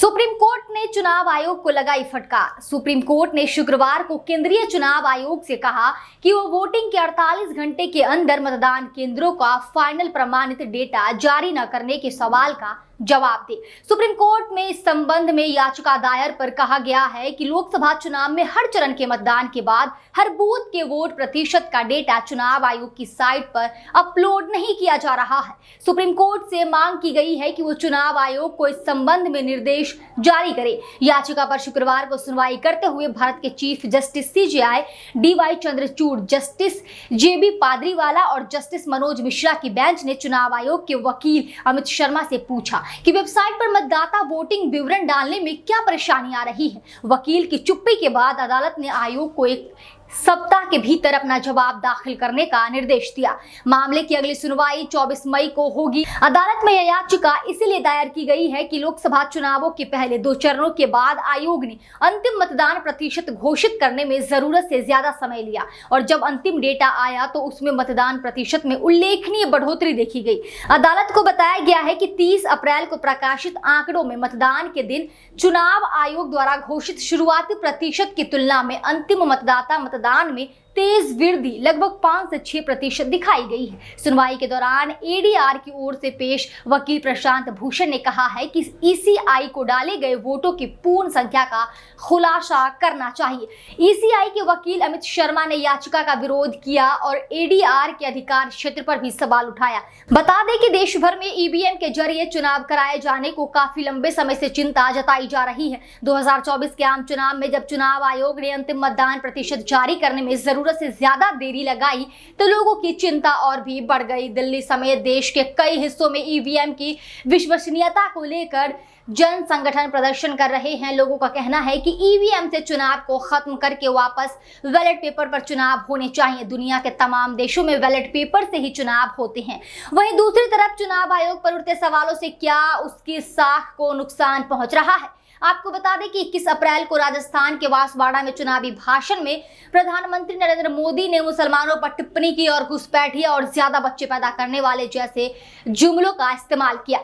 Supreme court ने चुनाव आयोग को लगाई फटकार। सुप्रीम कोर्ट ने शुक्रवार को केंद्रीय चुनाव आयोग से कहा कि वो वोटिंग के 48 घंटे के अंदर मतदान केंद्रों का फाइनल प्रमाणित डेटा जारी न करने के सवाल का जवाब दे। सुप्रीम कोर्ट में इस संबंध में याचिका दायर पर कहा गया है कि लोकसभा चुनाव में हर चरण के मतदान के बाद हर बूथ के वोट प्रतिशत का डेटा चुनाव आयोग की साइट पर अपलोड नहीं किया जा रहा है। सुप्रीम कोर्ट से मांग की गई है कि वो चुनाव आयोग को इस संबंध में निर्देश जारी करे। याचिका पर शुक्रवार को सुनवाई करते हुए भारत के chief justice CJI DY Chandrachud, justice JB Pardiwala और जस्टिस मनोज मिश्रा की बेंच ने चुनाव आयोग के वकील अमित शर्मा से पूछा कि वेबसाइट पर मतदाता वोटिंग विवरण डालने में क्या परेशानी आ रही है। वकील की चुप्पी के बाद अदालत ने आयोग को एक सप्ताह के भीतर अपना जवाब दाखिल करने का निर्देश दिया। मामले की अगली सुनवाई 24 मई को होगी। अदालत में यह याचिका इसलिए दायर की गई है कि लोकसभा चुनावों के पहले 2 चरणों के बाद आयोग ने अंतिम मतदान प्रतिशत घोषित करने में जरूरत से ज्यादा समय लिया और जब अंतिम डेटा आया तो उसमें मतदान प्रतिशत में उल्लेखनीय बढ़ोतरी देखी गई। अदालत को बताया गया है कि 30 अप्रैल को प्रकाशित आंकड़ों में मतदान के दिन चुनाव आयोग द्वारा घोषित शुरुआती प्रतिशत की तुलना में अंतिम मतदान में तेज वृद्धि लगभग 5 से 6% दिखाई गई है। सुनवाई के दौरान ADR की ओर से पेश वकील प्रशांत भूषण ने कहा है कि ECI को डाले गए वोटों की पूर्ण संख्या का खुलासा करना चाहिए। ECI के वकील अमित शर्मा ने याचिका का विरोध किया और ADR के अधिकार क्षेत्र पर भी सवाल उठाया। बता दें कि देश भर में EVM के जरिए चुनाव कराए जाने को काफी लंबे समय से चिंता जताई जा रही है। 2024 के आम चुनाव में जब चुनाव आयोग ने अंतिम मतदान प्रतिशत जारी करने में जरूरत से ज्यादा देरी लगाई तो लोगों की चिंता और भी बढ़ गई। दिल्ली समेत देश के कई हिस्सों में EVM की विश्वसनीयता को लेकर जन संगठन प्रदर्शन कर रहे हैं। लोगों का कहना है कि EVM से चुनाव को खत्म करके वापस बैलेट पेपर पर चुनाव होने चाहिए। दुनिया के तमाम देशों में बैलेट पेपर से ही चुनाव होते हैं। वहीं दूसरी तरफ चुनाव आयोग पर उठते सवालों से क्या उसकी साख को नुकसान पहुंच रहा है। आपको बता दें कि 21 अप्रैल को राजस्थान के बांसवाड़ा में चुनावी भाषण में प्रधानमंत्री नरेंद्र मोदी ने मुसलमानों पर टिप्पणी की और घुसपैठिया और ज्यादा बच्चे पैदा करने वाले जैसे जुमलों का इस्तेमाल किया।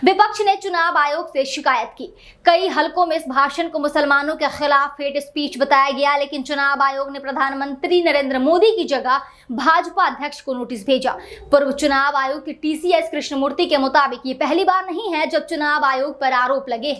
विपक्ष ने चुनाव आयोग से शिकायत की। कई हलकों में इस भाषण को मुसलमानों के खिलाफ हेट स्पीच बताया गया, लेकिन चुनाव आयोग ने प्रधानमंत्री नरेंद्र मोदी की जगह भाजपा अध्यक्ष को नोटिस भेजा। पूर्व चुनाव आयोग के TCS कृष्णमूर्ति के मुताबिक ये पहली बार नहीं है जब चुनाव आयोग पर आरोप लगे।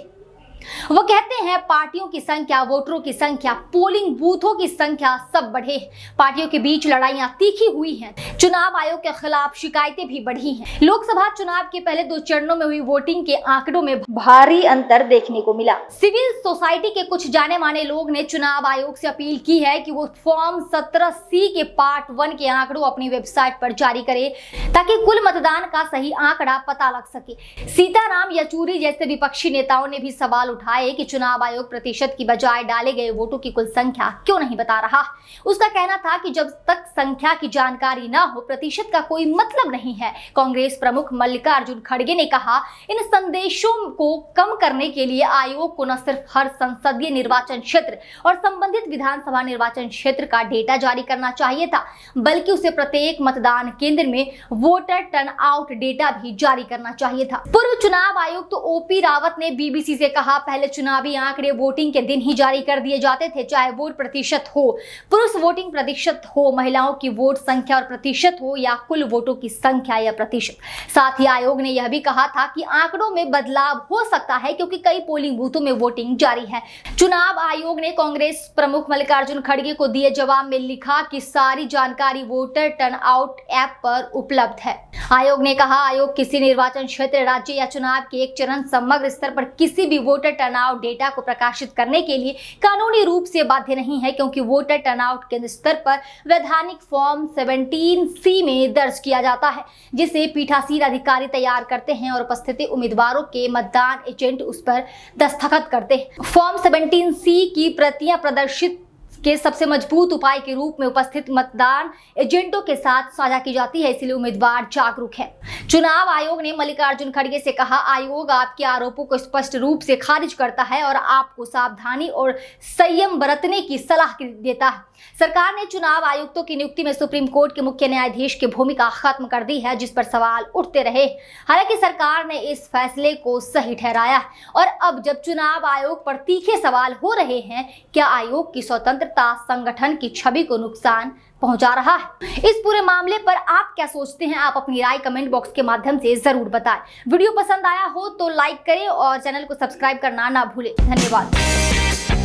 वो कहते हैं पार्टियों की संख्या, वोटरों की संख्या, पोलिंग बूथों की संख्या सब बढ़े। पार्टियों के बीच लड़ाइयां तीखी हुई हैं। चुनाव आयोग के खिलाफ शिकायतें भी बढ़ी हैं। लोकसभा चुनाव के पहले 2 चरणों में हुई वोटिंग के आंकड़ों में भारी अंतर देखने को मिला। सिविल सोसाइटी के कुछ जाने माने लोग ने चुनाव आयोग से अपील की है कि वो फॉर्म 17C के पार्ट 1 के आंकड़ों अपनी वेबसाइट पर जारी करे ताकि कुल मतदान का सही आंकड़ा पता लग सके। सीताराम येचुरी जैसे विपक्षी नेताओं ने भी सवाल उठाए कि चुनाव आयोग प्रतिशत की बजाय डाले गए वोटों की कुल संख्या क्यों नहीं बता रहा। उसका कहना था कि जब तक संख्या की जानकारी न हो प्रतिशत का कोई मतलब नहीं है। कांग्रेस प्रमुख मल्लिकार्जुन खड़गे ने कहा, इन संदेशों को कम करने के लिए आयोग को न सिर्फ हर संसदीय निर्वाचन क्षेत्र और संबंधित विधानसभा निर्वाचन क्षेत्र का डेटा जारी करना चाहिए था, बल्कि उसे प्रत्येक मतदान केंद्र में वोटर टर्नआउट डेटा भी जारी करना चाहिए था। पूर्व चुनाव आयुक्त OP रावत ने BBC से कहा, पहले चुनावी आंकड़े वोटिंग के दिन ही जारी कर दिए जाते थे, चाहे वोट प्रतिशत हो, पुरुष वोटिंग प्रतिशत हो, महिलाओं की वोट संख्या और प्रतिशत हो या कुल वोटों की संख्या या प्रतिशत। साथ ही आयोग ने यह भी कहा था कि आंकड़ों में बदलाव हो सकता है क्योंकि कई पोलिंग बूथों में वोटिंग जारी है। चुनाव आयोग ने कांग्रेस प्रमुख मल्लिकार्जुन खड़गे को दिए जवाब में लिखा कि सारी जानकारी वोटर टर्नआउट ऐप पर उपलब्ध है। आयोग ने कहा, आयोग किसी निर्वाचन क्षेत्र, राज्य या चुनाव के एक चरण समग्र स्तर पर किसी भी वोटर टर्नआउट डेटा को प्रकाशित करने के लिए कानूनी रूप से बाध्य नहीं है, क्योंकि वोटर टर्नआउट केंद्र स्तर पर वैधानिक फॉर्म 17C में दर्ज किया जाता है, जिसे पीठासीन अधिकारी तैयार करते हैं और उपस्थित उम्मीदवारों के मतदान एजेंट उस पर दस्तखत करते हैं। फॉर्म 17C की प्रतियां प्रदर्शित के सबसे मजबूत उपाय के रूप में उपस्थित मतदान एजेंटों के साथ साझा की जाती है, इसलिए उम्मीदवार जागरूक है। चुनाव आयोग ने मल्लिकार्जुन खड़गे से कहा, आयोग आपके आरोपों को स्पष्ट रूप से खारिज करता है और आपको सावधानी और संयम बरतने की सलाह देता है। सरकार ने चुनाव आयुक्तों की नियुक्ति में सुप्रीम कोर्ट के मुख्य न्यायाधीश की भूमिका खत्म कर दी है, जिस पर सवाल उठते रहे। हालांकि सरकार ने इस फैसले को सही ठहराया है और अब जब चुनाव आयोग पर तीखे सवाल हो रहे हैं, क्या आयोग की स्वतंत्रता संगठन की छवि को नुकसान पहुंचा रहा है? इस पूरे मामले पर आप क्या सोचते हैं? आप अपनी राय कमेंट बॉक्स के माध्यम से जरूर बताएं। वीडियो पसंद आया हो तो लाइक करें और चैनल को सब्सक्राइब करना ना भूलें। धन्यवाद।